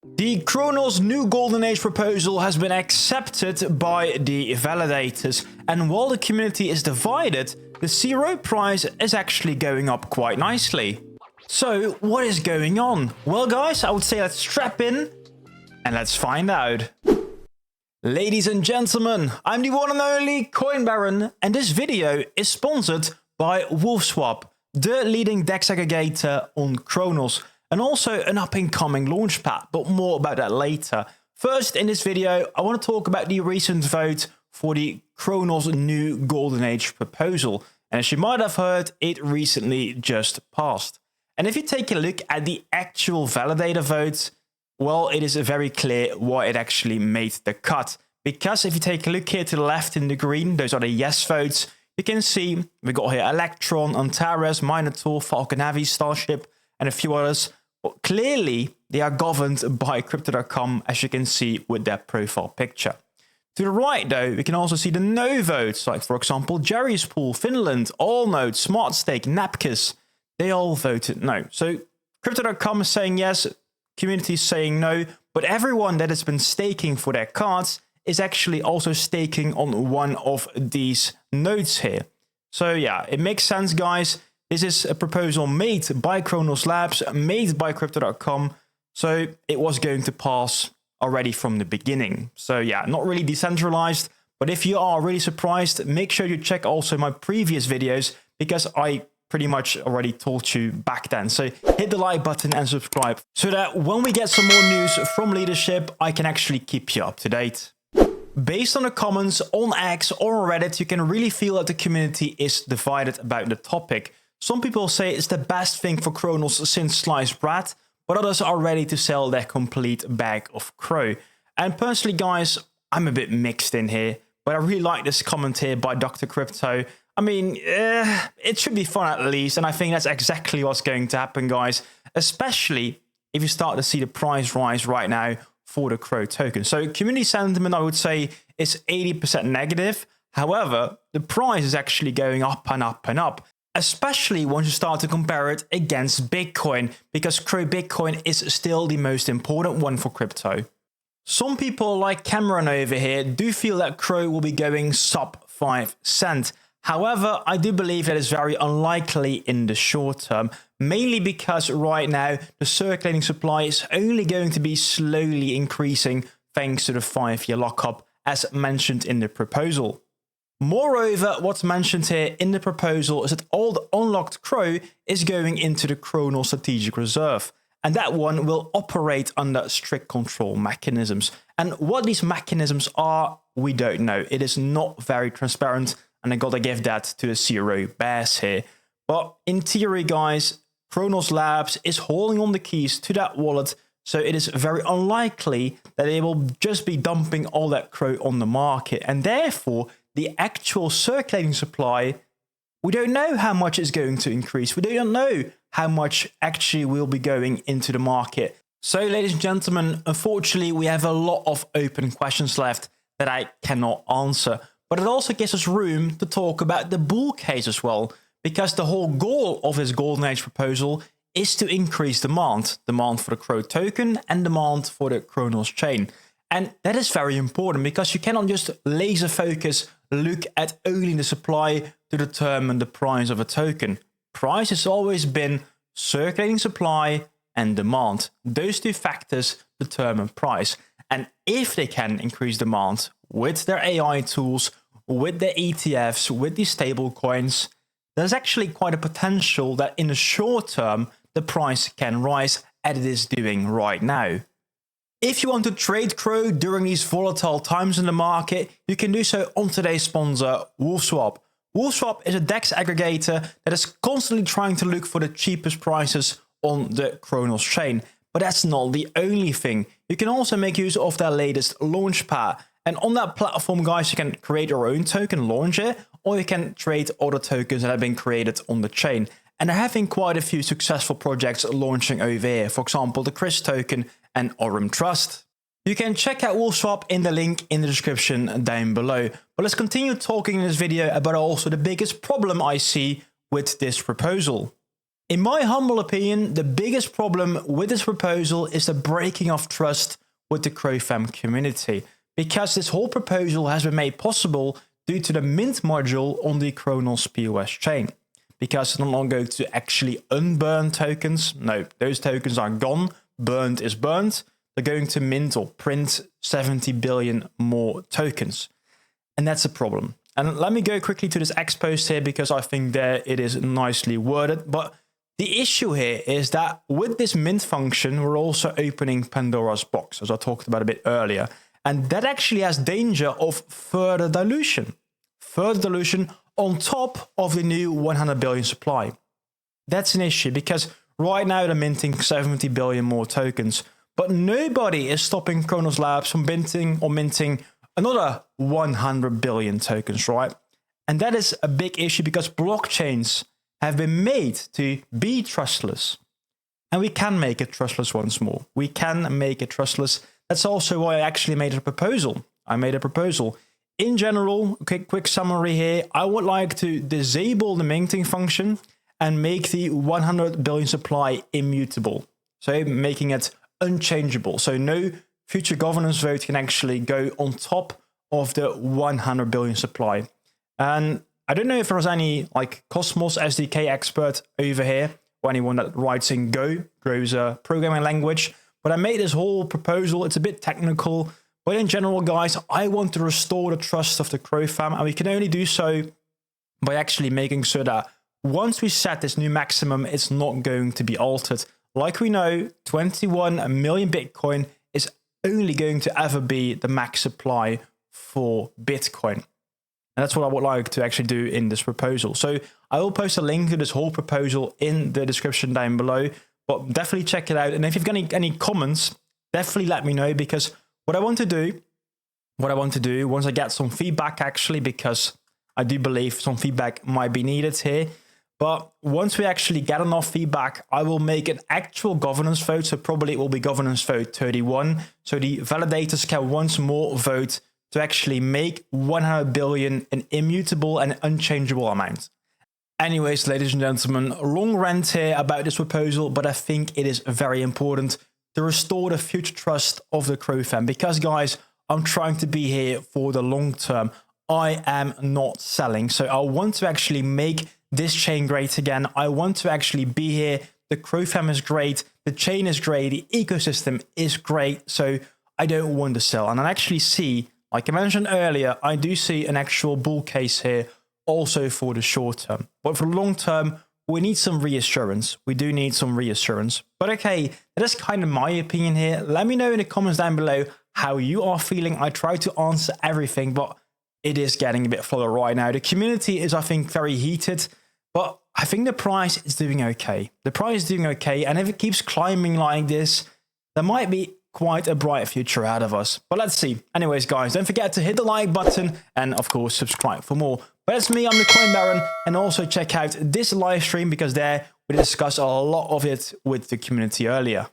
The Cronos new Golden Age proposal has been accepted by the validators, and while the community is divided, the CRO price is actually going up quite nicely. So what is going on? Well guys, I would say let's strap in and let's find out. Ladies and gentlemen, I'm the one and only Coin Baron, and this video is sponsored by Wolfswap, the leading DEX aggregator on Cronos, and also an up-and-coming launchpad, but more about that later. First, in this video, I want to talk about the recent vote for the Cronos new Golden Age proposal. And as you might have heard, it recently just passed. And if you take a look at the actual validator vote, well, it is very clear why it actually made the cut. Because if you take a look here to the left in the green, those are the yes votes. You can see we got here Electron, Antares, Minotaur, Falcon Heavy, Starship, and a few others. But clearly, they are governed by Crypto.com, as you can see with their profile picture. To the right, though, we can also see the no votes, like, for example, Jerry's Pool, Finland, Allnode, SmartStake, Napkis. They all voted no. So Crypto.com is saying yes, community is saying no, but everyone that has been staking for their cards is actually also staking on one of these nodes here. So yeah, it makes sense, guys. This is a proposal made by Cronos Labs, made by Crypto.com, so it was going to pass already from the beginning. So yeah, not really decentralized, but if you are really surprised, make sure you check also my previous videos, because I pretty much already told you back then. So hit the like button and subscribe, so that when we get some more news from leadership, I can actually keep you up to date. Based on the comments on X or Reddit, you can really feel that the community is divided about the topic. Some people say it's the best thing for Cronos since sliced bread, but others are ready to sell their complete bag of crow. And personally, guys, I'm a bit mixed in here, but I really like this comment here by Dr. Crypto. I mean, it should be fun at least, and I think that's exactly what's going to happen, guys, especially if you start to see the price rise right now for the Crow token. So community sentiment, I would say, is 80% negative. However, the price is actually going up and up and up, especially once you start to compare it against Bitcoin, because Crow Bitcoin is still the most important one for crypto. Some people like Cameron over here do feel that Crow will be going sub 5 cents. However, I do believe that is very unlikely in the short term, mainly because right now the circulating supply is only going to be slowly increasing thanks to the 5-year lockup, as mentioned in the proposal. Moreover, what's mentioned here in the proposal is that all the unlocked Crow is going into the Cronos Strategic Reserve, and that one will operate under strict control mechanisms. And what these mechanisms are, we don't know. It is not very transparent, and I gotta give that to the CRO bears here. But in theory, guys, Cronos Labs is holding on the keys to that wallet, so it is very unlikely that they will just be dumping all that Crow on the market, and therefore the actual circulating supply, we don't know how much is going to increase. We don't know how much actually will be going into the market. So, ladies and gentlemen, unfortunately, we have a lot of open questions left that I cannot answer. But it also gives us room to talk about the bull case as well, because the whole goal of this Golden Age proposal is to increase demand for the Crow token and demand for the Cronos chain. And that is very important, because you cannot just laser focus, look at only the supply to determine the price of a token. Price has always been circulating supply and demand. Those two factors determine price. And if they can increase demand with their AI tools, with their ETFs, with these stable coins, there's actually quite a potential that in the short term, the price can rise, as it is doing right now. If you want to trade Crow during these volatile times in the market, you can do so on today's sponsor, Wolfswap. Wolfswap is a DEX aggregator that is constantly trying to look for the cheapest prices on the Cronos chain. But that's not the only thing. You can also make use of their latest launchpad. And on that platform, guys, you can create your own token, launch it, or you can trade other tokens that have been created on the chain. And they're having quite a few successful projects launching over here. For example, the Chris token and Aurum Trust. You can check out Wolfswap in the link in the description down below. But let's continue talking in this video about also the biggest problem I see with this proposal. In my humble opinion, the biggest problem with this proposal is the breaking of trust with the CRO community, because this whole proposal has been made possible due to the mint module on the Cronos POS chain. Because it's no longer going to actually unburn tokens. No, those tokens are gone. Burned is burnt. They're going to mint or print 70 billion more tokens. And that's a problem. And let me go quickly to this X post here, because I think there it is nicely worded. But the issue here is that with this mint function, we're also opening Pandora's box, as I talked about a bit earlier. And that actually has danger of further dilution. Further dilution on top of the new 100 billion supply. That's an issue, because right now they're minting 70 billion more tokens, but nobody is stopping Cronos Labs from minting another 100 billion tokens, right? And that is a big issue, because blockchains have been made to be trustless. And we can make it trustless once more. We can make it trustless. That's also why I actually made a proposal. In general, quick summary here, I would like to disable the minting function and make the 100 billion supply immutable. So making it unchangeable. So no future governance vote can actually go on top of the 100 billion supply. And I don't know if there's any like Cosmos SDK expert over here, or anyone that writes in Go, Go's a programming language, but I made this whole proposal. It's a bit technical, but in general, guys, I want to restore the trust of the CRO fam, and we can only do so by actually making sure that once we set this new maximum, it's not going to be altered. Like we know, 21 million Bitcoin is only going to ever be the max supply for Bitcoin. And that's what I would like to actually do in this proposal. So I will post a link to this whole proposal in the description down below, but definitely check it out. And if you've got any comments, definitely let me know, because what I want to do once I get some feedback, actually, because I do believe some feedback might be needed here. But once we actually get enough feedback, I will make an actual governance vote. So probably it will be governance vote 31. So the validators can once more vote to actually make 100 billion an immutable and unchangeable amount. Anyways, ladies and gentlemen, long rant here about this proposal, but I think it is very important to restore the future trust of the CRO fam, because guys, I'm trying to be here for the long term. I am not selling. So I want to actually make this chain great again. I want to actually be here. The CRO fam is great. The chain is great. The ecosystem is great. So I don't want to sell. And I actually see, like I mentioned earlier, I do see an actual bull case here also for the short term. But for the long term, we need some reassurance. We do need some reassurance. But okay, that is kind of my opinion here. Let me know in the comments down below how you are feeling. I try to answer everything, but it is getting a bit flutter right now. The community is, I think, very heated, but I think the price is doing okay. The price is doing okay, and if it keeps climbing like this, there might be quite a bright future ahead of us. But let's see. Anyways, guys, don't forget to hit the like button and, of course, subscribe for more. But that's me, I'm the Coin Baron, and also check out this live stream, because there we discuss a lot of it with the community earlier.